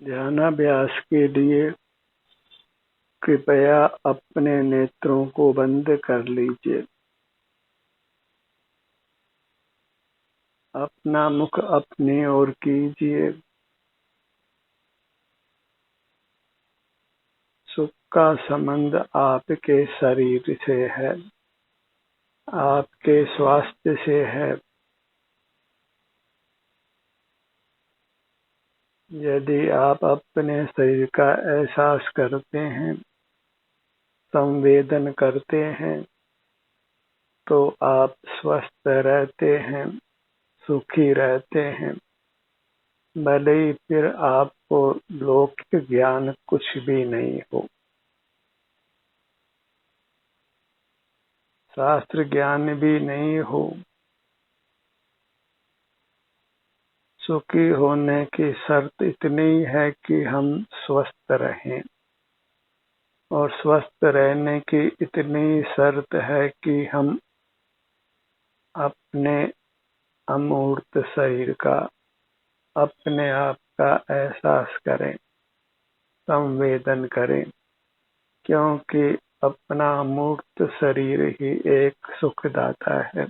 ध्यानाभ्यास के लिए कृपया अपने नेत्रों को बंद कर लीजिए। अपना मुख अपनी ओर कीजिए। सुख का संबंध आपके शरीर से है, आपके स्वास्थ्य से है। यदि आप अपने शरीर का एहसास करते हैं, संवेदन करते हैं, तो आप स्वस्थ रहते हैं, सुखी रहते हैं। भले ही फिर आपको लौकिक ज्ञान कुछ भी नहीं हो, शास्त्र ज्ञान भी नहीं हो, सुखी होने की शर्त इतनी है कि हम स्वस्थ रहें, और स्वस्थ रहने की इतनी शर्त है कि हम अपने अमूर्त शरीर का, अपने आप का एहसास करें, संवेदन करें, क्योंकि अपना अमूर्त शरीर ही एक सुखदाता है।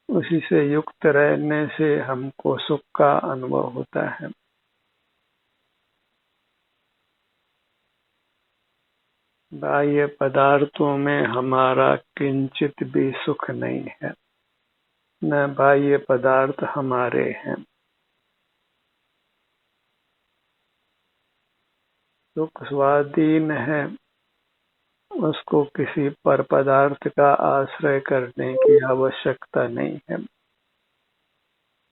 उसी से युक्त रहने से हमको सुख का अनुभव होता है। बाह्य पदार्थों में हमारा किंचित भी सुख नहीं है, न बाह्य पदार्थ हमारे हैं। सुख स्वाधीन है, उसको किसी पर पदार्थ का आश्रय करने की आवश्यकता नहीं है,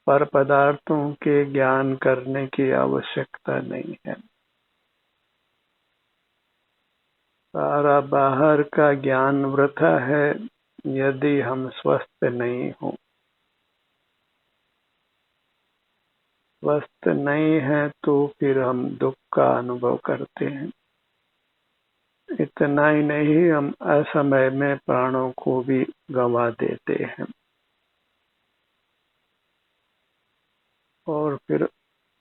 पर पदार्थों के ज्ञान करने की आवश्यकता नहीं है। सारा बाहर का ज्ञान वृथा है यदि हम स्वस्थ नहीं हो। स्वस्थ नहीं है तो फिर हम दुख का अनुभव करते हैं। इतना ही नहीं, हम असमय में प्राणों को भी गंवा देते हैं, और फिर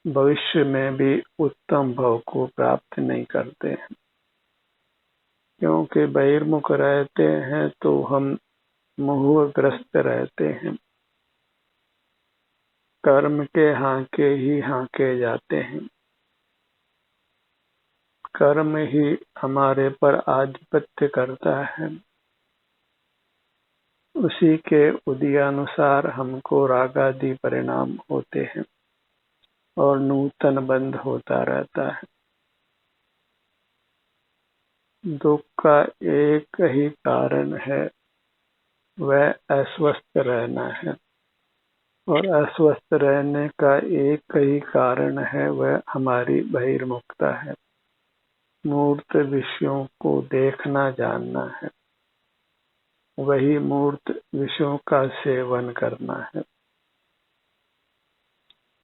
भविष्य में भी उत्तम भव को प्राप्त नहीं करते हैं। क्योंकि बहिर्मुख रहते हैं तो हम मोहग्रस्त रहते हैं, कर्म के हांके ही हांके जाते हैं। कर्म ही हमारे पर आधिपत्य करता है, उसी के उदयानुसार हमको रागादि परिणाम होते हैं और नूतन बंध होता रहता है। दुख का एक ही कारण है, वह अस्वस्थ रहना है, और अस्वस्थ रहने का एक ही कारण है, वह हमारी बहिर्मुखता है। मूर्त विषयों को देखना जानना है, वही मूर्त विषयों का सेवन करना है।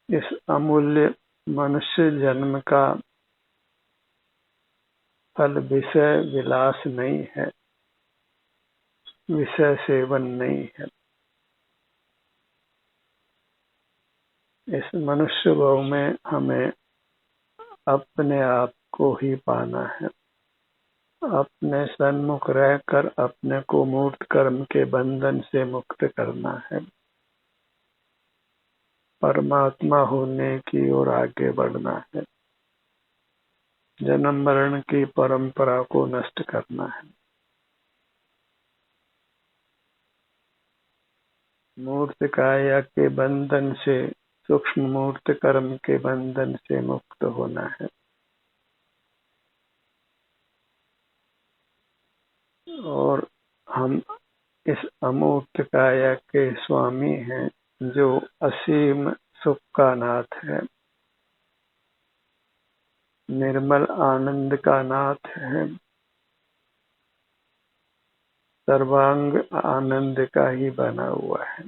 इस अमूल्य मनुष्य जन्म का फल विषय विलास नहीं है, विषय सेवन नहीं है। इस मनुष्य भाव में हमें अपने आप को ही पाना है, अपने सन्मुख रहकर अपने को मूर्त कर्म के बंधन से मुक्त करना है, परमात्मा होने की ओर आगे बढ़ना है, जन्म मरण की परंपरा को नष्ट करना है, मूर्त काया के बंधन से, सूक्ष्म मूर्त कर्म के बंधन से मुक्त होना है। और हम इस अमूर्त काया के स्वामी हैं, जो असीम सुख का नाथ है, निर्मल आनंद का नाथ है, सर्वांग आनंद का ही बना हुआ है।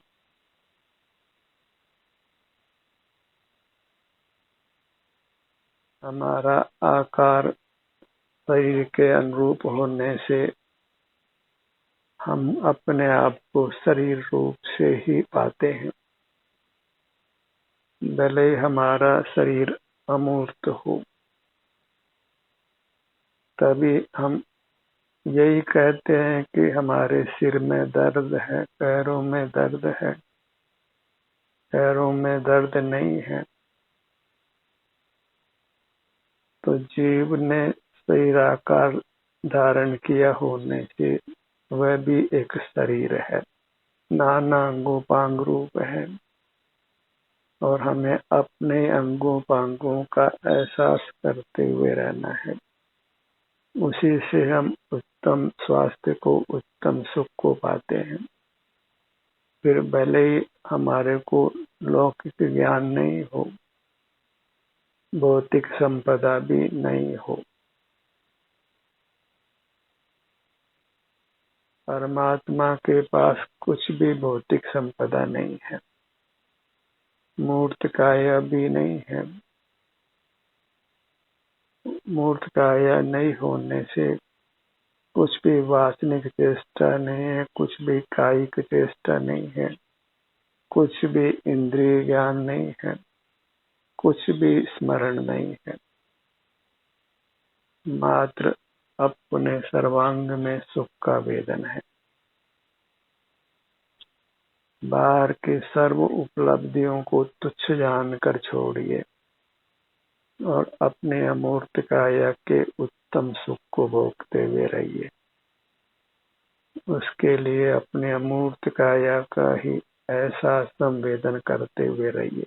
हमारा आकार शरीर के अनुरूप होने से हम अपने आप को शरीर रूप से ही पाते हैं। भले ही हमारा शरीर अमूर्त हो, तभी हम यही कहते हैं कि हमारे सिर में दर्द है, पैरों में दर्द है, पैरों में दर्द नहीं है। तो जीव ने शरीराकार धारण किया होने से वह भी एक शरीर है, नाना अंगों पांग रूप है, और हमें अपने अंगों पांगों का एहसास करते हुए रहना है। उसी से हम उत्तम स्वास्थ्य को, उत्तम सुख को पाते हैं। फिर भले ही हमारे को लौकिक ज्ञान नहीं हो, भौतिक संपदा भी नहीं हो, परमात्मा के पास कुछ भी भौतिक संपदा नहीं है, मूर्त काया भी नहीं है। मूर्त काया नहीं होने से कुछ भी वासनिक चेष्टा नहीं है, कुछ भी कायिक चेष्टा नहीं है, कुछ भी इंद्रिय ज्ञान नहीं है, कुछ भी स्मरण नहीं है। मात्र अपने सर्वांग में सुख का वेदन है। बाहर के सर्व उपलब्धियों को तुच्छ जानकर छोड़िए और अपने अमूर्त काया के उत्तम सुख को भोगते हुए रहिए। उसके लिए अपने अमूर्त काया का ही ऐसा संवेदन करते हुए रहिए।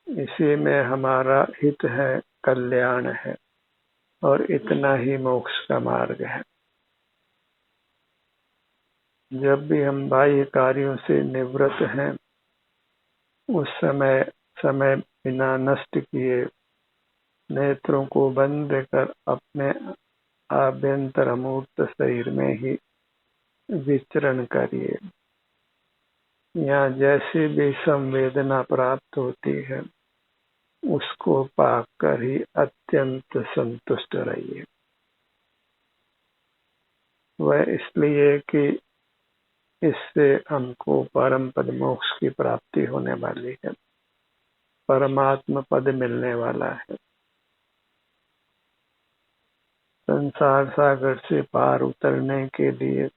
इसी में हमारा हित है, कल्याण है, और इतना ही मोक्ष का मार्ग है। जब भी हम बाह्य कार्यों से निवृत्त हैं, उस समय समय बिना नष्ट किए नेत्रों को बंद कर अपने आभ्यंतर अमूर्त शरीर में ही विचरण करिए। यहाँ जैसी भी संवेदना प्राप्त होती है, उसको पाकर ही अत्यंत संतुष्ट रहिए। वह इसलिए कि इससे हमको परम पद मोक्ष की प्राप्ति होने वाली है, परमात्मा पद मिलने वाला है। संसार सागर से पार उतरने के लिए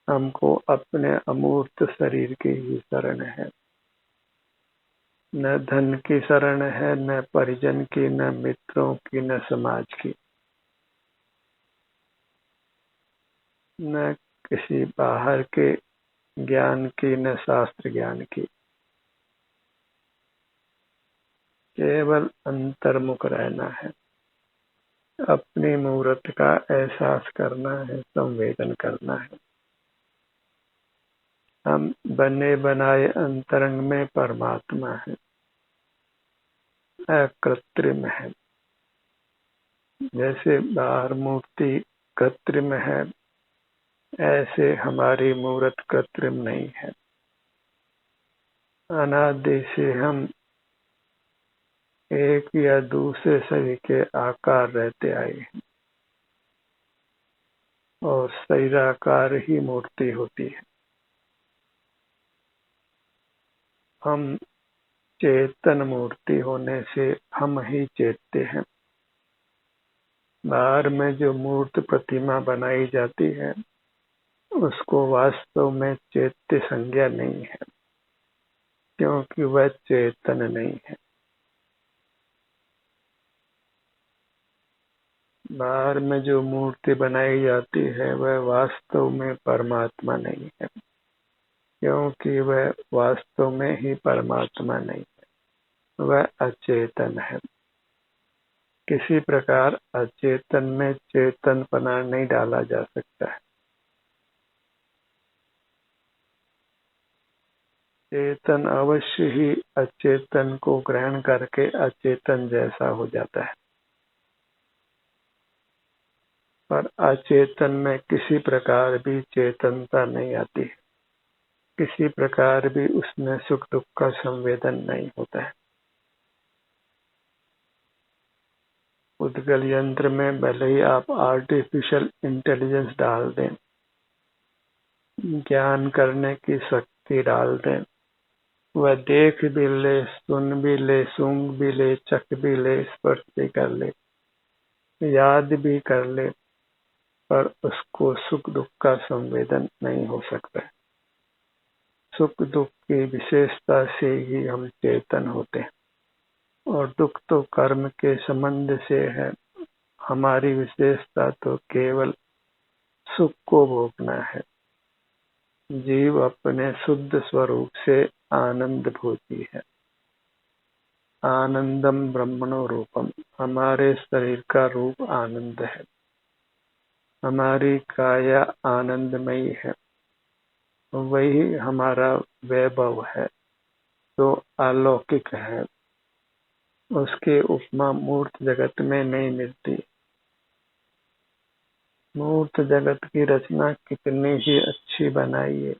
हमको अपने अमूर्त शरीर की ही शरण है। न धन की शरण है, न परिजन की, न मित्रों की, न समाज की, न किसी बाहर के ज्ञान की, न शास्त्र ज्ञान की। केवल अंतर्मुख रहना है, अपनी मूर्त का एहसास करना है, संवेदन करना है। हम बने बनाए अंतरंग में परमात्मा है, अकृत्रिम है। जैसे बाहर मूर्ति कृत्रिम है, ऐसे हमारी मूर्त कृत्रिम नहीं है। अनादि से हम एक या दूसरे शरीर के आकार रहते आए हैं, और शरीराकार ही मूर्ति होती है। हम चेतन मूर्ति होने से हम ही चेतते हैं। बाहर में जो मूर्त प्रतिमा बनाई जाती है, उसको वास्तव में चैत्य संज्ञा नहीं है, क्योंकि वह चेतन नहीं है। बाहर में जो मूर्ति बनाई जाती है, वह वास्तव में परमात्मा नहीं है, क्योंकि वह वास्तव में ही परमात्मा नहीं है, वह अचेतन है। किसी प्रकार अचेतन में चेतनपना नहीं डाला जा सकता है। चेतन अवश्य ही अचेतन को ग्रहण करके अचेतन जैसा हो जाता है, पर अचेतन में किसी प्रकार भी चेतनता नहीं आती है, किसी प्रकार भी उसमें सुख दुख का संवेदन नहीं होता है। उद्गल यंत्र में भले ही आप आर्टिफिशियल इंटेलिजेंस डाल दें, ज्ञान करने की शक्ति डाल दें, वह देख भी ले, सुन भी ले, सूंघ भी ले, चख भी ले, स्पर्श भी कर ले, याद भी कर ले, पर उसको सुख दुख का संवेदन नहीं हो सकता है। सुख दुख की विशेषता से ही हम चेतन होते हैं, और दुख तो कर्म के संबंध से है। हमारी विशेषता तो केवल सुख को भोगना है। जीव अपने शुद्ध स्वरूप से आनंद भोगी है। आनंदम ब्रह्मणो रूपम, हमारे शरीर का रूप आनंद है। हमारी काया आनंदमयी है। वही हमारा वैभव है जो अलौकिक है। उसकी उपमा मूर्त जगत में नहीं मिलती। मूर्त जगत की रचना कितनी ही अच्छी बनाई है,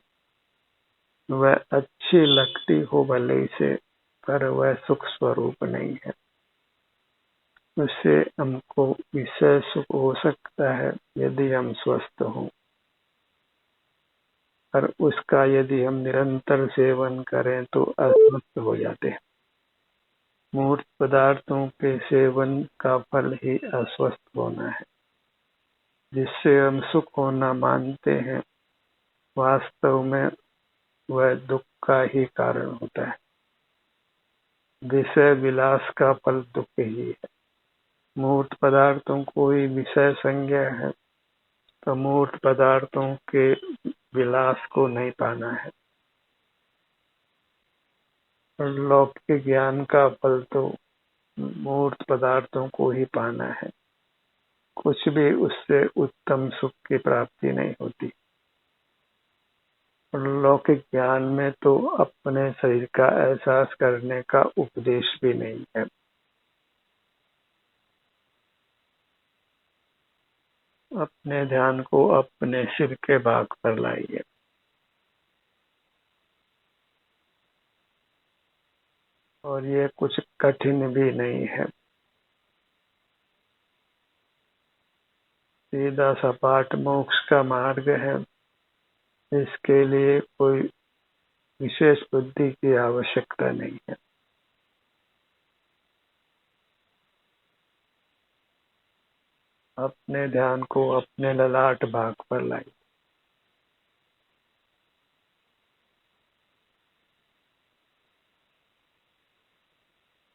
वह अच्छी लगती हो भले से, पर वह सुख स्वरूप नहीं है। उससे हमको विषय सुख हो सकता है यदि हम स्वस्थ हों, पर उसका यदि हम निरंतर सेवन करें तो अस्वस्थ हो जाते हैं। मूर्त पदार्थों के सेवन का फल ही अस्वस्थ होना है। जिससे हम सुख होना मानते हैं, वास्तव में वह दुख का ही कारण होता है। विषय विलास का फल दुख ही है। मूर्त पदार्थों को ही विषय संज्ञा है, तो मूर्त पदार्थों के विलास को नहीं पाना है। और लौकिक ज्ञान का फल तो मूर्त पदार्थों को ही पाना है। कुछ भी उससे उत्तम सुख की प्राप्ति नहीं होती। और लौकिक ज्ञान में तो अपने शरीर का एहसास करने का उपदेश भी नहीं है। अपने ध्यान को अपने सिर के भाग पर लाइए। और ये कुछ कठिन भी नहीं है। सीधा सपाट मोक्ष का मार्ग है। इसके लिए कोई विशेष बुद्धि की आवश्यकता नहीं है। अपने ध्यान को अपने ललाट भाग पर लाइए।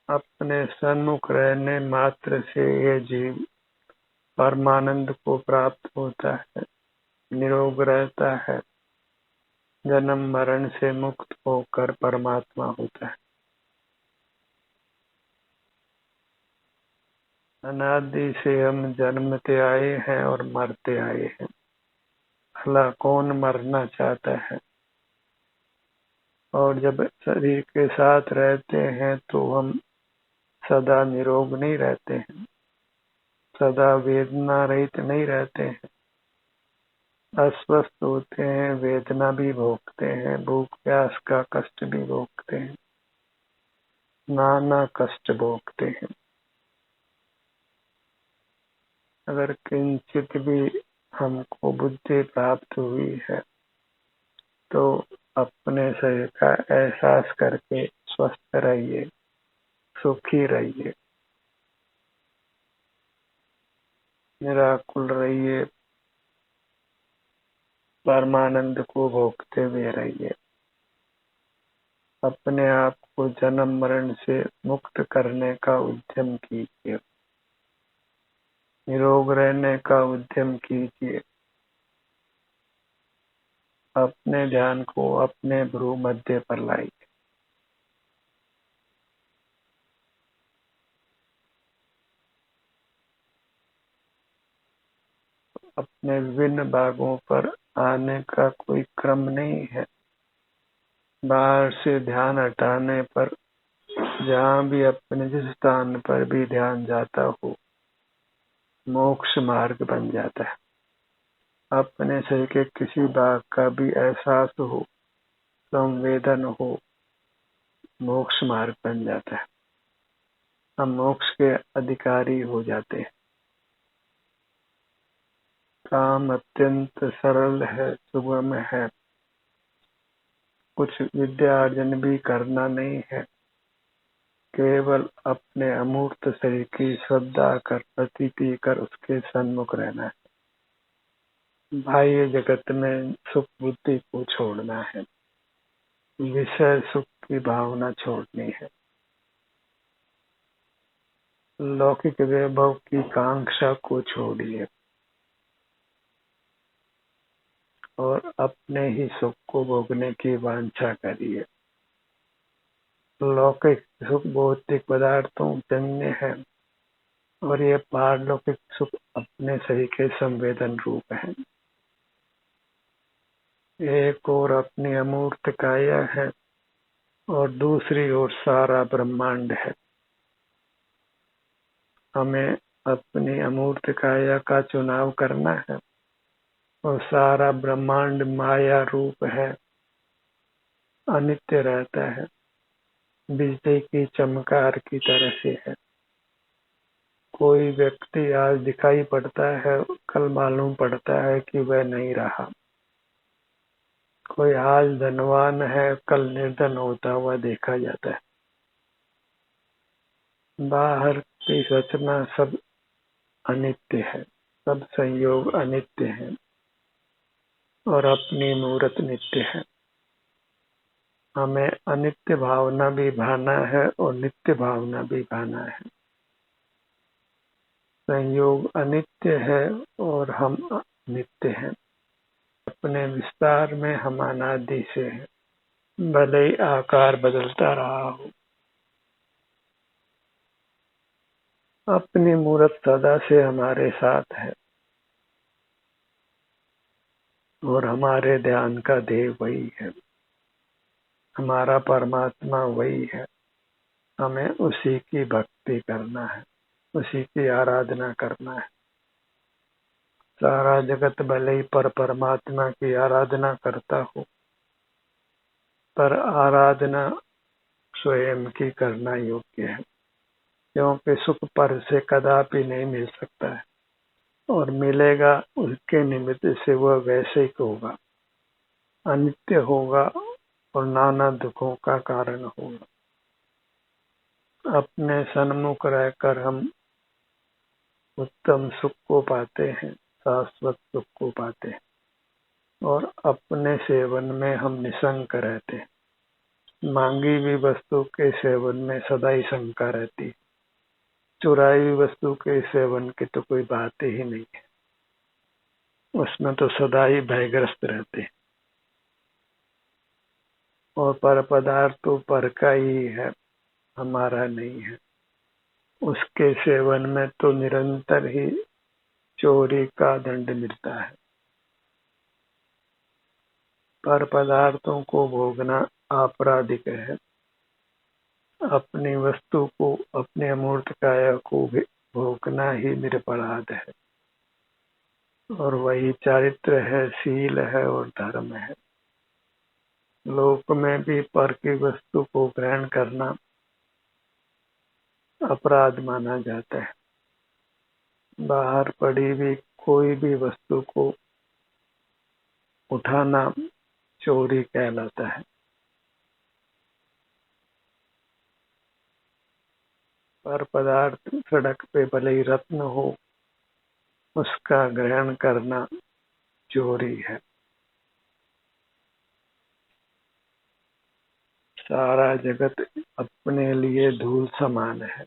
अपने सन्मुख रहने मात्र से ये जीव परमानंद को प्राप्त होता है, निरोग रहता है, जन्म मरण से मुक्त होकर परमात्मा होता है। अनादि से हम जन्मते आए हैं और मरते आए हैं। भला कौन मरना चाहता है? और जब शरीर के साथ रहते हैं तो हम सदा निरोग नहीं रहते हैं, सदा वेदना रहित नहीं रहते हैं। अस्वस्थ होते हैं, वेदना भी भोगते हैं, भूख प्यास का कष्ट भी भोगते हैं, नाना कष्ट भोगते हैं। अगर किंचित भी हमको बुद्धि प्राप्त हुई है तो अपने शरीर का एहसास करके स्वस्थ रहिए, सुखी रहिए, निराकुल रहिए, परमानंद को भोगते हुए रहिए। अपने आप को जन्म मरण से मुक्त करने का उद्यम कीजिए, निरोग रहने का उद्यम कीजिए। अपने ध्यान को अपने भ्रू मध्य पर लाइए। अपने विभिन्न भागों पर आने का कोई क्रम नहीं है। बाहर से ध्यान हटाने पर जहाँ भी अपने जिस स्थान पर भी ध्यान जाता हो, मोक्ष मार्ग बन जाता है। अपने शरीर के किसी भाग का भी एहसास हो, संवेदन हो, मोक्ष मार्ग बन जाता है। हम मोक्ष के अधिकारी हो जाते हैं। काम अत्यंत सरल है, सुगम है। कुछ विद्यार्जन भी करना नहीं है, केवल अपने अमूर्त शरीर की श्रद्धा कर प्रतीति कर उसके सन्मुख रहना है। बाह्य जगत में सुख बुद्धि को छोड़ना है, विषय सुख की भावना छोड़नी है, लौकिक वैभव की कांक्षा को छोड़िए और अपने ही सुख को भोगने की वांछा करिए। लौकिक सुख भौतिक पदार्थों जन्य है और ये पारलौकिक सुख अपने सही के संवेदन रूप है। एक और अपनी अमूर्त काया है और दूसरी ओर सारा ब्रह्मांड है। हमें अपनी अमूर्त काया का चुनाव करना है और सारा ब्रह्मांड माया रूप है, अनित्य रहता है, बिजली की चमकार की तरह से है। कोई व्यक्ति आज दिखाई पड़ता है, कल मालूम पड़ता है कि वह नहीं रहा। कोई आज धनवान है, कल निर्धन होता हुआ देखा जाता है। बाहर की रचना सब अनित्य है, सब संयोग अनित्य है और अपनी मूर्त नित्य है। हमें अनित्य भावना भी भाना है और नित्य भावना भी भाना है। संयोग अनित्य है और हम नित्य हैं। अपने विस्तार में हम अनादि से हैं, भले ही आकार बदलता रहा हो। अपनी मूर्त सदा से हमारे साथ है और हमारे ध्यान का ध्येय वही है। हमारा परमात्मा वही है। हमें उसी की भक्ति करना है, उसी की आराधना करना है। सारा जगत भले ही परमात्मा की आराधना करता हो, पर आराधना स्वयं की करना योग्य है, क्योंकि सुख पर से कदापि नहीं मिल सकता है और मिलेगा उसके निमित्त से वह वैसे ही होगा, अनित्य होगा और नाना दुखों का कारण होगा। अपने सन्मुख रहकर हम उत्तम सुख को पाते हैं, शाश्वत सुख को पाते हैं और अपने सेवन में हम निशंक रहते हैं। मांगी हुई वस्तु के सेवन में सदा ही शंका रहती है। चुराई हुई वस्तु के सेवन की तो कोई बात ही नहीं है, उसमें तो सदा ही भयग्रस्त रहते हैं। और पर पदार्थ तो पर का ही है, हमारा नहीं है। उसके सेवन में तो निरंतर ही चोरी का दंड मिलता है। पर पदार्थों को भोगना आपराधिक है। अपनी वस्तु को, अपने अमूर्त काया को भी भोगना ही निरपराध है और वही चारित्र है, शील है और धर्म है। लोक में भी पर की वस्तु को ग्रहण करना अपराध माना जाता है। बाहर पड़ी हुई कोई भी वस्तु को उठाना चोरी कहलाता है। पर पदार्थ सड़क पे भले ही रत्न हो, उसका ग्रहण करना चोरी है। सारा जगत अपने लिए धूल समान है।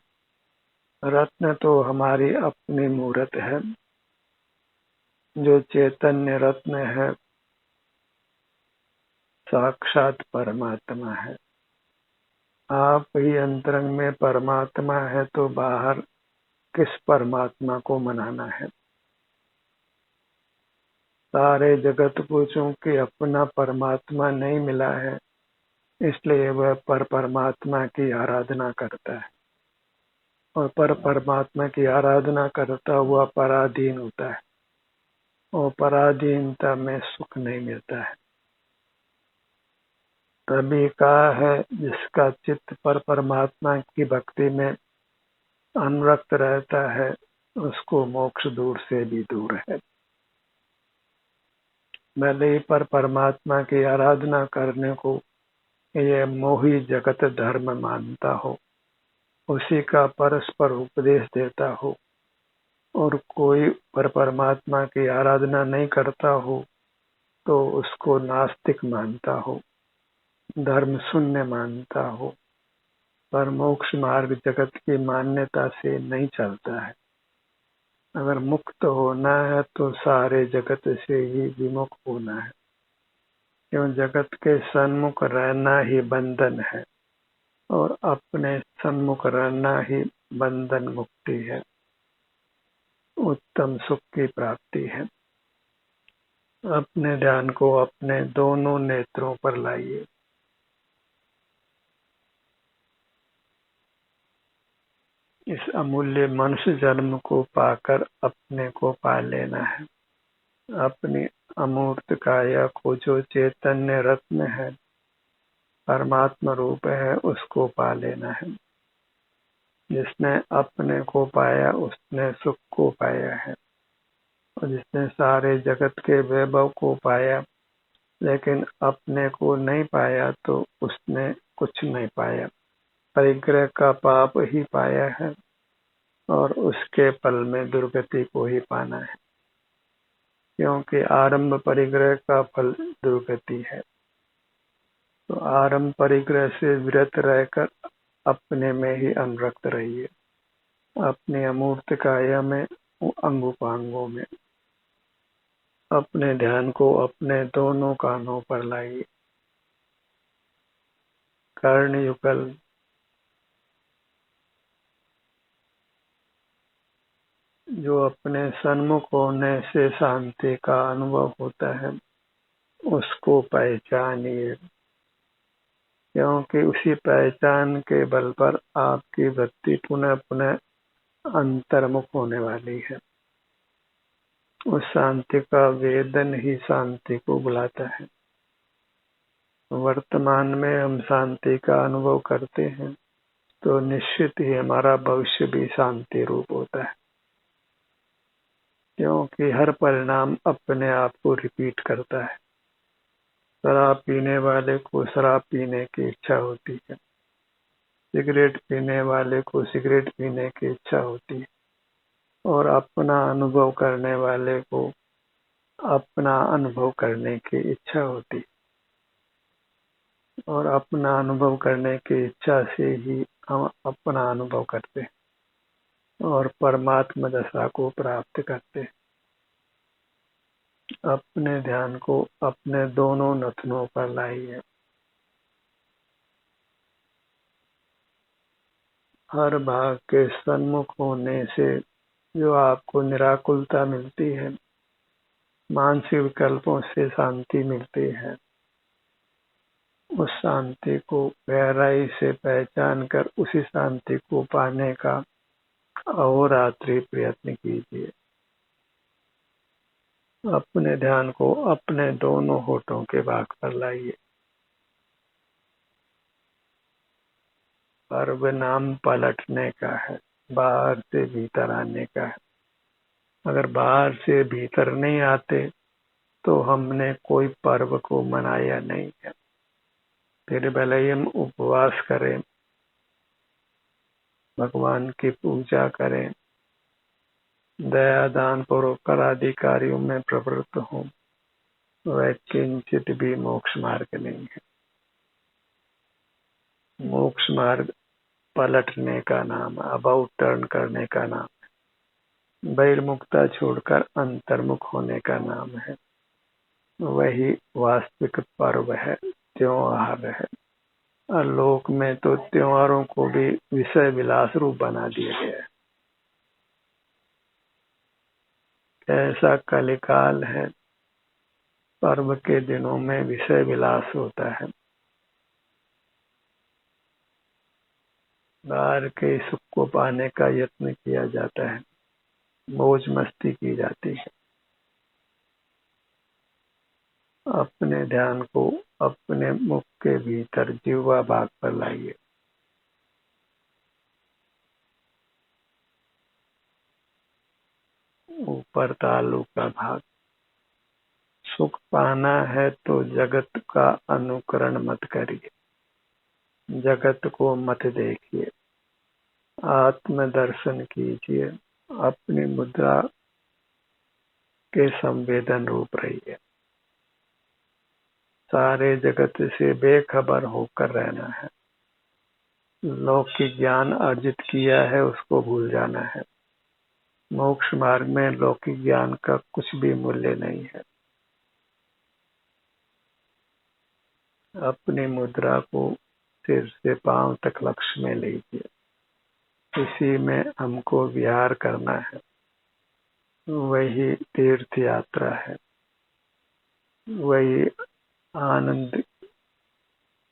रत्न तो हमारी अपनी मूर्त है। जो चैतन्य रत्न है साक्षात परमात्मा है। आप ही अंतरंग में परमात्मा है तो बाहर किस परमात्मा को मनाना है। सारे जगत को चूंकि अपना परमात्मा नहीं मिला है, इसलिए वह परमात्मा की आराधना करता है और परमात्मा की आराधना करता हुआ पराधीन होता है और पराधीनता में सुख नहीं मिलता है। तभी कहा है, जिसका चित्त परमात्मा की भक्ति में अनुरक्त रहता है उसको मोक्ष दूर से भी दूर है। भले ही परमात्मा की आराधना करने को ये मोही जगत धर्म मानता हो, उसी का परस्पर उपदेश देता हो, और कोई पर परमात्मा की आराधना नहीं करता हो तो उसको नास्तिक मानता हो, धर्म शून्य मानता हो। पर मोक्ष मार्ग जगत की मान्यता से नहीं चलता है। अगर मुक्त होना है तो सारे जगत से ही विमुख होना है, क्यों जगत के सन्मुख रहना ही बंधन है, और अपने सन्मुख रहना ही बंधन मुक्ति है, उत्तम सुख की प्राप्ति है। अपने ध्यान को अपने दोनों नेत्रों पर लाइए। इस अमूल्य मनुष्य जन्म को पाकर अपने को पा लेना है। अपनी अमूर्त काया को जो चैतन्य रत्न है, परमात्मा रूप है, उसको पा लेना है। जिसने अपने को पाया उसने सुख को पाया है, और जिसने सारे जगत के वैभव को पाया लेकिन अपने को नहीं पाया तो उसने कुछ नहीं पाया, परिग्रह का पाप ही पाया है, और उसके पल में दुर्गति को ही पाना है, क्योंकि आरंभ परिग्रह का फल दुर्गति है। तो आरंभ परिग्रह से विरत रहकर अपने में ही अनुरक्त रहिए, अपने अमूर्त काया में, अंगोपांगों में। अपने ध्यान को अपने दोनों कानों पर लाइए। कर्ण युगल। जो अपने सन्मुख होने से शांति का अनुभव होता है उसको पहचानिए, क्योंकि उसी पहचान के बल पर आपकी वृत्ति पुनः पुनः अंतर्मुख होने वाली है। उस शांति का वेदन ही शांति को बुलाता है। वर्तमान में हम शांति का अनुभव करते हैं तो निश्चित ही हमारा भविष्य भी शांति रूप होता है, क्योंकि हर परिणाम अपने आप को रिपीट करता है। शराब पीने वाले को शराब पीने की इच्छा होती है, सिगरेट पीने वाले को सिगरेट पीने की इच्छा होती है, और अपना अनुभव करने वाले को अपना अनुभव करने की इच्छा होती है, और अपना अनुभव करने की इच्छा से ही हम अपना अनुभव करते हैं और परमात्मा दशा को प्राप्त करते हैं। अपने ध्यान को अपने दोनों नथनों पर लाइए। हर भाग के सन्मुख होने से जो आपको निराकुलता मिलती है, मानसिक विकल्पों से शांति मिलती है, उस शांति को गहराई से पहचान कर उसी शांति को पाने का अहोरात्रि प्रयत्न कीजिए। अपने ध्यान को अपने दोनों होठों के भाग पर लाइए। पर्व नाम पलटने का है, बाहर से भीतर आने का है। अगर बाहर से भीतर नहीं आते तो हमने कोई पर्व को मनाया नहीं है। फिर भले ही हम उपवास करें, भगवान की पूजा करें, दया दान परोपकार आदि कार्यों में प्रवृत्त हों, वह किंचित भी मोक्ष मार्ग नहीं है। मोक्ष मार्ग पलटने का नाम, अबाउट टर्न करने का नाम है, बहिर्मुखता छोड़कर अंतर्मुख होने का नाम है। वही वास्तविक पर्व है, त्योहार है। लोक में तो त्योहारों को भी विषय विलास रूप बना दिया गया है। ऐसा कलिकाल है, पर्व के दिनों में विषय विलास होता है। बाहर के सुख को पाने का यत्न किया जाता है, मौज मस्ती की जाती है। अपने ध्यान को अपने मुख के भीतर जिह्वा भाग पर लाइए। ऊपर तालु का भाग। सुख पाना है तो जगत का अनुकरण मत करिए, जगत को मत देखिए, आत्मदर्शन कीजिए, अपनी मुद्रा के संवेदन रूप रहिए। सारे जगत से बेखबर होकर रहना है। लौकिक ज्ञान अर्जित किया है उसको भूल जाना है। मोक्ष मार्ग में लौकिक ज्ञान का कुछ भी मूल्य नहीं है। अपनी मुद्रा को सिर से पांव तक लक्ष्य में लीजिए। इसी में हमको विहार करना है। वही तीर्थ यात्रा है, वही आनंद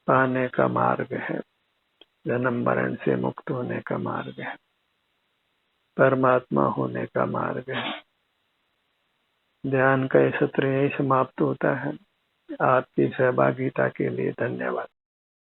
पाने का मार्ग है, जन्म मरण से मुक्त होने का मार्ग है, परमात्मा होने का मार्ग है। ध्यान का ये सत्र यही समाप्त होता है। आपकी सहभागिता के लिए धन्यवाद।